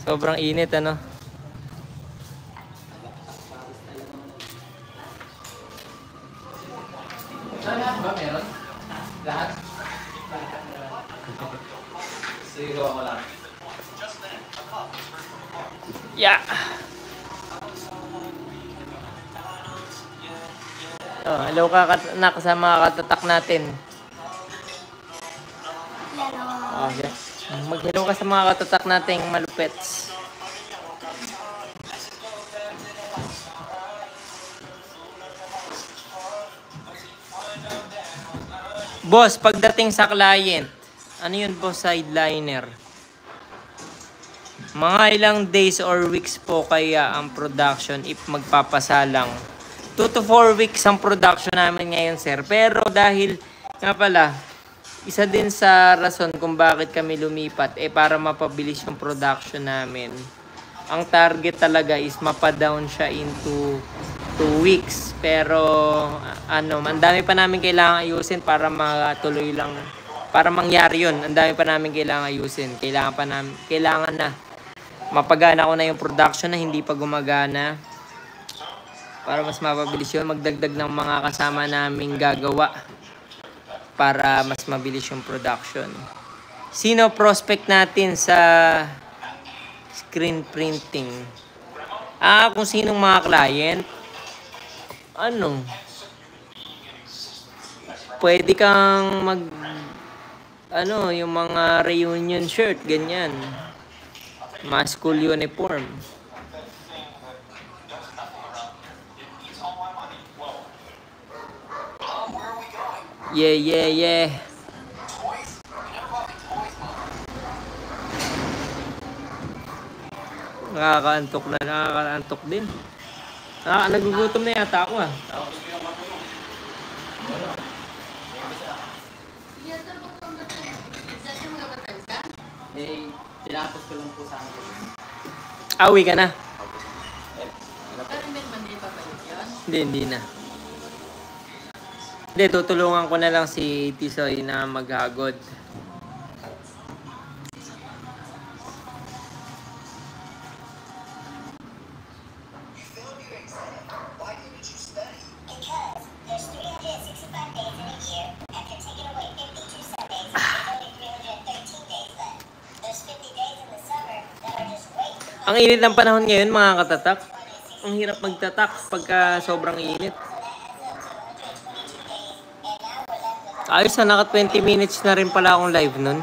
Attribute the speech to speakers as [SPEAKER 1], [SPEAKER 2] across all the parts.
[SPEAKER 1] Sobrang init, ano?
[SPEAKER 2] Lahat ba meron? Lahat? Sige, gawa ko lang.
[SPEAKER 1] Yeah! Oh, hello anak sa mga katatak natin. Oh, yeah. Mag-hello ka sa mga katatak nating malupets. Boss, pagdating sa client, ano yun po, sideliner? Mga ilang days or weeks po kaya ang production if magpapasalang? 2 to 4 weeks ang production namin ngayon, sir. Pero dahil, nga pala, isa din sa rason kung bakit kami lumipat, para mapabilis yung production namin. Ang target talaga is mapadown siya into 2 weeks. Pero, ang dami pa namin kailangan ayusin para matuloy lang. Para mangyari yun, ang dami pa namin kailangan ayusin. Kailangan na mapagana ko na yung production na hindi pa gumagana. Para mas mapabilis yun, magdagdag ng mga kasama naming gagawa para mas mabilis yung production. Sino prospect natin sa screen printing? Kung sinong mga client, pwede kang yung mga reunion shirt, ganyan. Mga school uniform. Yeah. Nakakaantok din. Nagugutom na yata ako .
[SPEAKER 2] Tinapos ko lang po sa akin.
[SPEAKER 1] Awi ka na?
[SPEAKER 2] Pero hindi pa balik yun?
[SPEAKER 1] Hindi na. Hindi, tutulungan ko na lang si Tisoy na maghagod. Ang init ng panahon ngayon, mga katatak. Ang hirap magtatak pagka sobrang init. Ayos na, naka 20 minutes na rin pala akong live nun.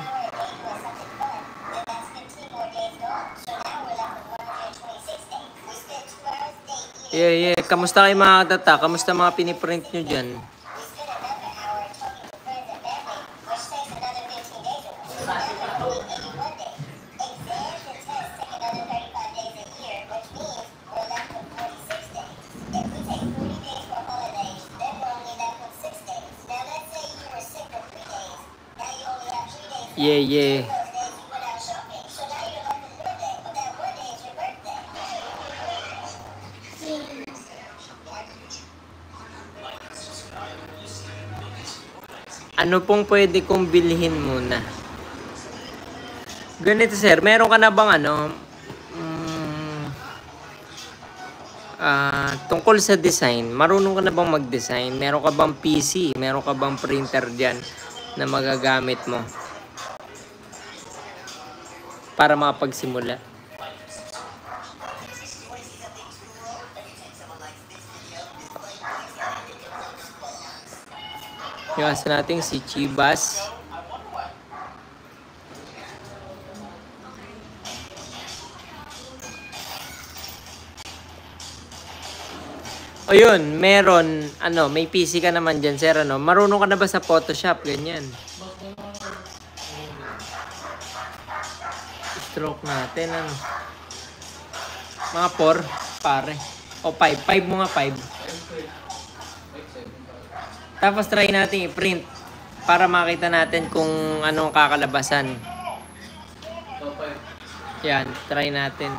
[SPEAKER 1] Yeah. Kamusta kayo mga katatak? Kamusta mga piniprint nyo dyan? Yeah. Ano pong pwede kong bilhin muna? Ganito, sir, meron ka na bang tungkol sa design? Marunong ka na bang mag-design? Meron ka bang PC? Meron ka bang printer dyan na magagamit mo para makapagsimula? Iwasan natin si Chibas. O yun, meron, may PC ka naman dyan, sir, marunong ka na ba sa Photoshop, ganyan? Stroke natin, mga 4, pare. O 5 mo nga, 5. Tapos try natin i-print para makita natin kung anong kakalabasan. Yan, try natin.